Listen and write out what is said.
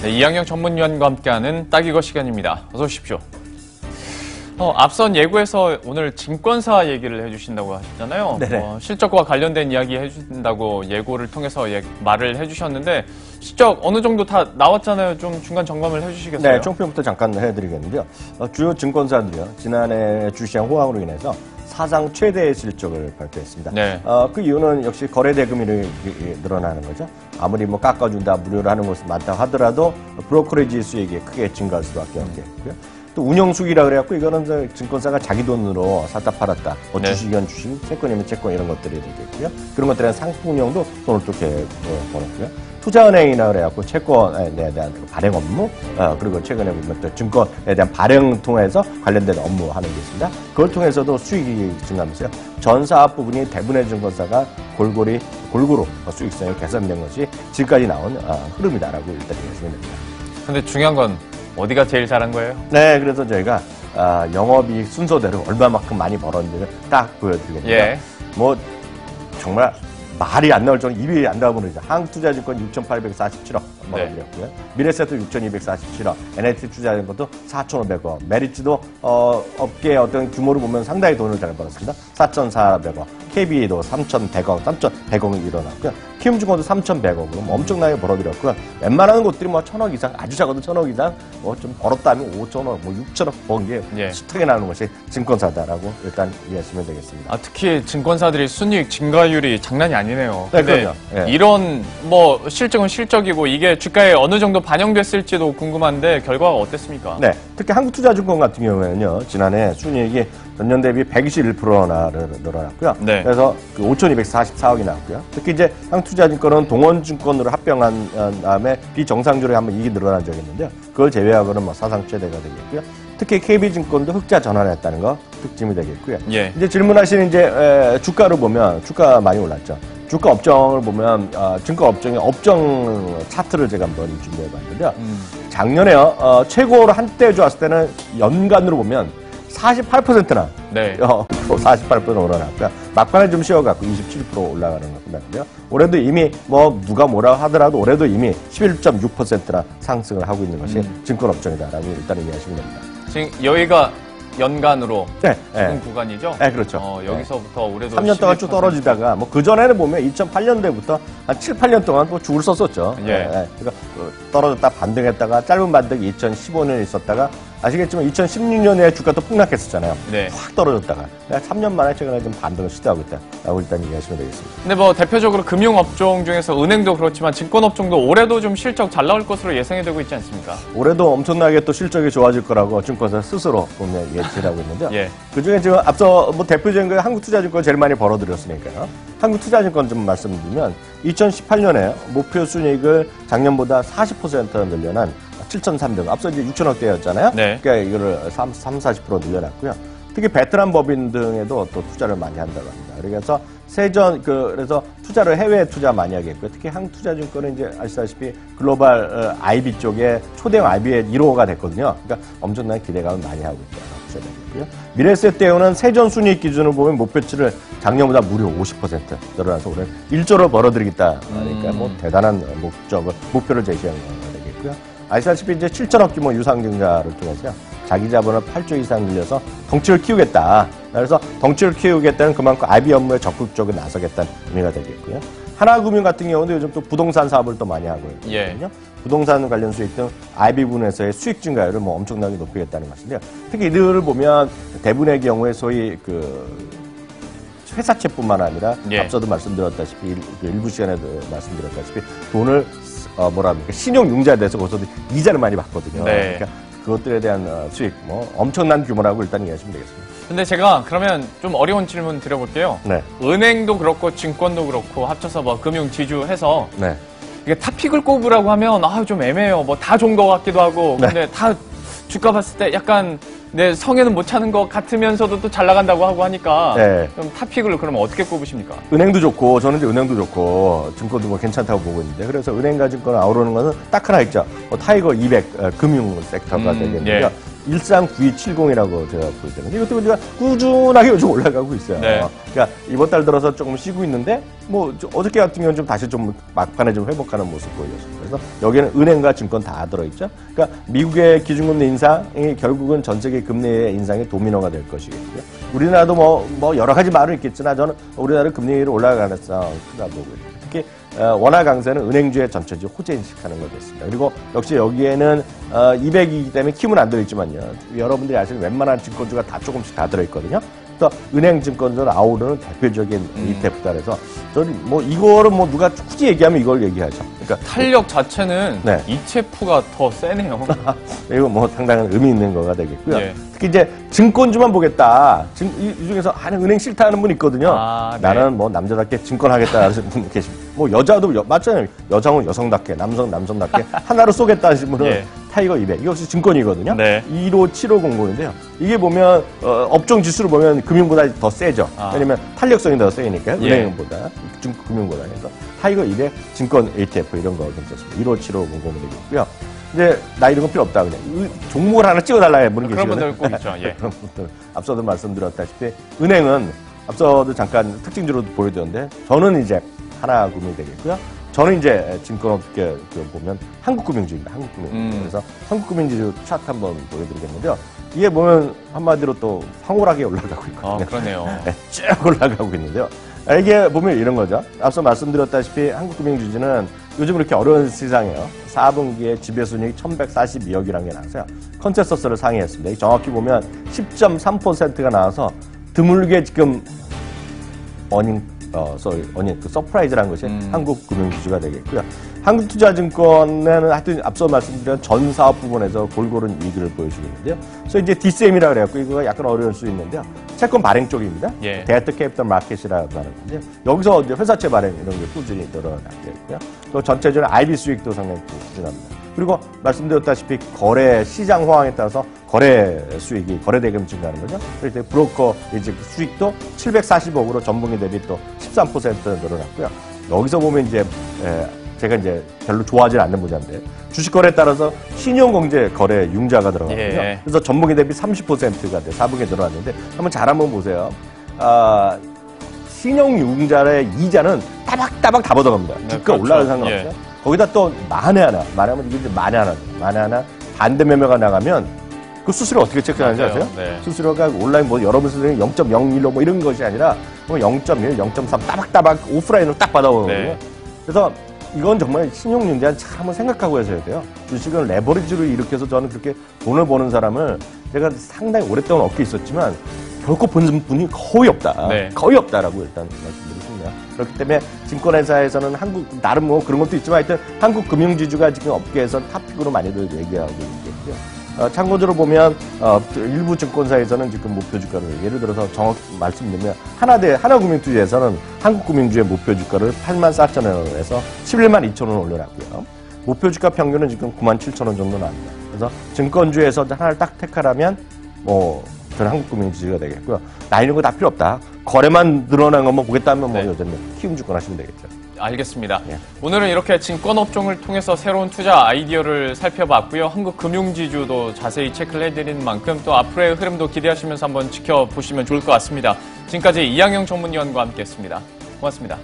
네, 이양영 전문위원과 함께하는 딱 이거 시간입니다. 어서 오십시오. 앞선 예고에서 오늘 증권사 얘기를 해주신다고 하셨잖아요. 실적과 관련된 이야기 해주신다고 예고를 통해서 말을 해주셨는데 실적 어느 정도 다 나왔잖아요. 좀 중간 점검을 해주시겠어요? 네, 총평부터 잠깐 해드리겠는데요. 주요 증권사들이요. 지난해 주시장 호황으로 인해서 사상 최대의 실적을 발표했습니다. 네. 그 이유는 역시 거래 대금이 늘어나는 거죠. 아무리 뭐 깎아준다, 무료로 하는 것이 많다 하더라도 브로커리지 수익이 크게 증가할 수밖에 없겠고요. 또 운영수기라 그래갖고 이거는 증권사가 자기 돈으로 샀다 팔았다. 뭐 네. 주식이면 주식, 채권이면 채권 이런 것들이 되겠고요. 그런 것들은 상품 운영도 돈을 또 이렇게 벌었고요. 투자은행이나 그래갖고 채권에 대한 발행 업무, 그리고 최근에 보면 또 증권에 대한 발행 통해서 관련된 업무 하는 게 있습니다. 그걸 통해서도 수익이 증가하면서요. 전 사업 부분이 대부분의 증권사가 골고루 수익성이 개선된 것이 지금까지 나온 흐름이다라고 일단 얘기하시면 됩니다. 근데 중요한 건 어디가 제일 잘한 거예요? 네, 그래서 저희가 영업이익 순서대로 얼마만큼 많이 벌었는지를 딱 보여드리겠습니다. 예. 뭐 정말 말이 안 나올 정도 입이 안 나오면 이제 한국투자증권 6,847억 벌어들였고요. 미래세도 6,247억, NH투자증권도 4,500억, 메리츠도 업계 어떤 규모를 보면 상당히 돈을 잘 벌었습니다. 4,400억, KB도 3,100억, 3,100억이 일어났고요. 키움증권도 3,100억으로 엄청나게 벌어들였고요. 웬만한 곳들이 뭐 1,000억 이상, 아주 작아도 1,000억 이상, 뭐 좀 벌었다 하면 5,000억, 뭐 6,000억 번 게 숱하게 나오는 것이 증권사다라고 일단 이해하시면 되겠습니다. 특히 증권사들이 순이익 증가율이 장난이 아니네요. 네, 그럼요. 네. 이런 뭐 실적은 실적이고 이게 주가에 어느 정도 반영됐을지도 궁금한데 결과가 어땠습니까? 네, 특히 한국투자증권 같은 경우에는요, 지난해 순이익이 전년 대비 121%나 늘어났고요. 네. 그래서 5,244억이 나왔고요. 특히 이제 한국투자증권은 동원증권으로 합병한 다음에 비정상적으로 한번 이익이 늘어난 적이 있는데요. 그걸 제외하고는 뭐 사상 최대가 되겠고요. 특히 KB증권도 흑자 전환했다는 거 특징이 되겠고요. 예. 이제 질문하시는 이제 주가를 보면 주가 많이 올랐죠. 주가 업종을 보면 증권 업종의 업종 차트를 제가 한번 준비해봤는데요. 작년에요 최고로 한때 좋았을 때는 연간으로 보면 48%나 네. 48% 올라갔고요. 막판에 좀 쉬어갖고 27% 올라가는 것 같고요. 올해도 이미 뭐 누가 뭐라 하더라도 올해도 이미 11.6%나 상승을 하고 있는 것이 증권 업종이다라고 일단 이해하시면 됩니다. 지금 여기가 연간으로 네, 구간이죠? 네, 그렇죠. 여기서부터 올해도 3년 동안 쭉 떨어지다가 뭐 그전에는 보면 2008년대부터 한 7, 8년 동안 또 죽을 썼었죠. 예. 그러니까 떨어졌다 반등했다가 짧은 반등이 2015년에 있었다가 아시겠지만 2016년에 주가도 폭락했었잖아요. 네. 확 떨어졌다가 3년 만에 최근에 좀 반등을 시도하고 있다라고 일단 이해하시면 되겠습니다. 근데 뭐 대표적으로 금융업종 중에서 은행도 그렇지만 증권업종도 올해도 좀 실적 잘 나올 것으로 예상이 되고 있지 않습니까? 올해도 엄청나게 또 실적이 좋아질 거라고 증권사 스스로 보면 예측을 하고 있는데요. 예. 그중에 지금 앞서 뭐 대표적인 거 한국투자증권 제일 많이 벌어들였으니까요. 한국투자증권 좀 말씀드리면 2018년에 목표 순이익을 작년보다 40% 늘려난 7,300억. 앞서 이제 6천억대였잖아요. 네. 그러니까 이거를 40% 늘려놨고요. 특히 베트남 법인 등에도 또 투자를 많이 한다고 합니다. 그래서 그래서 투자를 해외 투자 많이 하겠고요. 특히 한국투자증권은 이제 아시다시피 글로벌 IB 쪽에 초대형 IB의 1호가 됐거든요. 그러니까 엄청난 기대감을 많이 하고 있다고 보셔야 되겠고요. 미래세대우는 세전 순이익 기준으로 보면 목표치를 작년보다 무려 50% 늘어나서 올해 1조를 벌어들이겠다. 그러니까 뭐 대단한 목표를 제시한 거 되겠고요. 아시다시피 이제 7천억 규모 유상증자를 통해서 자기 자본을 8조 이상 늘려서 덩치를 키우겠다. 그래서 덩치를 키우겠다는 그만큼 IB 업무에 적극적으로 나서겠다는 의미가 되겠고요. 하나금융 같은 경우도 요즘 또 부동산 사업을 또 많이 하고 있거든요. 예. 부동산 관련 수익 등 IB 부분에서의 수익 증가율을 뭐 엄청나게 높이겠다는 것인데요. 특히 이들을 보면 대부분의 경우에 소위 회사채뿐만 아니라 앞서도 말씀드렸다시피 일부 시간에도 말씀드렸다시피 돈을 신용융자에 대해서 거기서도 이자를 많이 받거든요. 네. 그러니까 그것들에 대한 수익, 엄청난 규모라고 일단 이해하시면 되겠습니다. 근데 제가 그러면 좀 어려운 질문 드려볼게요. 네. 은행도 그렇고 증권도 그렇고 합쳐서 뭐 금융 지주해서 네. 이게 탑픽을 꼽으라고 하면 좀 애매해요. 뭐 다 좋은 것 같기도 하고. 근데 다 주가 봤을 때 약간 내 성에는 못 차는 것 같으면서도 또 잘 나간다고 하고 하니까 그럼 탑픽을 그러면 어떻게 꼽으십니까? 은행도 좋고 저는 이제 은행도 좋고 증권도 뭐 괜찮다고 보고 있는데 그래서 은행과 증권을 아우르는 것은 딱 하나 있죠. 타이거 200 금융 섹터가 되겠는데요. 139270이라고 제가 보이거든요. 이것도 우리가 꾸준하게 요즘 올라가고 있어요. 네. 그러니까 이번 달 들어서 조금 쉬고 있는데 뭐 어저께 같은 경우는 좀 다시 좀 막판에 좀 회복하는 모습 보였습니다. 그래서 여기에는 은행과 증권 다 들어있죠. 그러니까 미국의 기준금리 인상이 결국은 전 세계 금리의 인상의 도미노가 될 것이겠고요. 우리나라도 뭐 여러 가지 말은 있겠으나 저는 우리나라 금리를 올라갈 가능성이 크다고 보고요. 특히 원화 강세는 은행주의 전체적 호재 인식하는 거겠습니다. 그리고 역시 여기에는 200이기 때문에 키면 안 들어있지만요. 여러분들이 아시는 웬만한 증권주가 다 조금씩 다 들어있거든요. 그래서 은행 증권주를 아우르는 대표적인 ETF다 그래서 저는 뭐 이거를 뭐 누가 굳이 얘기하면 이걸 얘기하죠. 그러니까 탄력 자체는 네. ETF가 더 세네요. 이거 뭐 상당한 의미 있는 거가 되겠고요. 예. 특히 이제 증권주만 보겠다. 이 중에서 은행 싫다 하는 분 있거든요. 네. 나는 뭐 남자답게 증권하겠다 하시는 분 계십니다. 뭐 여자도 맞잖아요. 여성은 여성답게, 남성답게 하나로 쏘겠다 하시는 분은 예. 타이거 200. 이거 역시 증권이거든요. 네. 157500인데요. 이게 보면 업종 지수를 보면 금융보다 더 세죠. 왜냐면 탄력성이 더 세니까요. 예. 은행보다 금융보다 해서 타이거 200 증권 ETF 이런 거 괜찮습니다. 157500이 되겠고요. 근데 나 이런 거 필요 없다 그냥 종목을 하나 찍어달라 해 보는 게 그런 분들 꼭 있죠. 예. 그런 분들 앞서도 말씀드렸다시피 은행은 앞서도 잠깐 특징주로도 보여드렸는데 저는 이제 하나금융이 되겠고요. 저는 이제 증권업계 보면 한국금융주입니다. 한국금융. 그래서 한국금융지주 차트 한번 보여드리겠는데요. 이게 보면 한마디로 또 황홀하게 올라가고 있거든요. 그러네요. 네, 쭉 올라가고 있는데요. 이게 보면 이런 거죠. 앞서 말씀드렸다시피 한국금융지주는 요즘 이렇게 어려운 시장이에요. 4분기에 지배순이익 1142억이라는 게 나왔어요. 컨센서스를 상회했습니다. 정확히 보면 10.3%가 나와서 드물게 지금 서프라이즈라는 것이 한국금융지주가 되겠고요. 한국투자증권에는 하여튼 앞서 말씀드린 전 사업 부분에서 골고루 이익을 보여주고 있는데요. 그래서 이제 DCM이라고 그래갖고 이거가 약간 어려울 수 있는데요. 채권 발행 쪽입니다. 예. 데이터 캐피털 마켓이라고 하는 건데요. 여기서 이제 회사채 발행 이런 게 꾸준히 늘어나게 있고요. 또 전체적으로 IB 수익도 상당히 꾸준합니다. 그리고 말씀드렸다시피 거래 시장 호황에 따라서 거래 수익이 거래 대금 증가하는 거죠. 그럴 때 브로커 이제 수익도 740억으로 전분기 대비 또 13% 늘어났고요. 여기서 보면 이제 제가 이제 별로 좋아하지 않는 분야인데 주식 거래에 따라서 신용공제 거래 융자가 들어가거든요. 예. 그래서 전분기 대비 30%가 돼 4분기에 늘어났는데 한번 잘 한번 보세요. 신용융자의 이자는 따박따박 다 받아갑니다. 주가 그렇죠. 올라가는 상관없어요. 예. 거기다 또 만에 하나 이게 이제 만에 하나 반대 매매가 나가면 그 수수료 어떻게 체크하는지 맞아요. 아세요? 네. 수수료가 온라인 뭐 여러분 수수료 0.01로 뭐 이런 것이 아니라 0.1, 0.3 따박따박 오프라인으로 딱 받아오거든요. 네. 그래서 이건 정말 신용융자는 잘 한번 생각하고 해서야 돼요. 주식은 레버리지로 일으켜서 저는 그렇게 돈을 버는 사람을 제가 상당히 오랫동안 얻고 있었지만 결코 본 분이 거의 없다. 네. 거의 없다라고 일단 말씀드리겠습니다. 그렇기 때문에 증권회사에서는 나름 뭐 그런 것도 있지만 하여튼 한국금융지주가 지금 업계에서 탑픽으로 많이들 얘기하고 있겠고요. 참고적으로 보면 일부 증권사에서는 지금 목표 주가를 예를 들어서 정확히 말씀드리면 하나금융투자에서는 한국금융주의 목표 주가를 84,000원으로 해서 11만 2천원 올려놨고요. 목표 주가 평균은 지금 9만 7천원 정도 나옵니다. 그래서 증권주에서 하나를 딱 택하라면 저는 한국금융지주가 되겠고요. 나 이런 거 다 필요 없다. 거래만 늘어난 것만 보겠다면 네. 여전히 키움 주권 하시면 되겠죠. 알겠습니다. 예. 오늘은 이렇게 증권업종을 통해서 새로운 투자 아이디어를 살펴봤고요. 한국금융지주도 자세히 체크를 해드리는 만큼 또 앞으로의 흐름도 기대하시면서 한번 지켜보시면 좋을 것 같습니다. 지금까지 이양영 전문위원과 함께했습니다. 고맙습니다.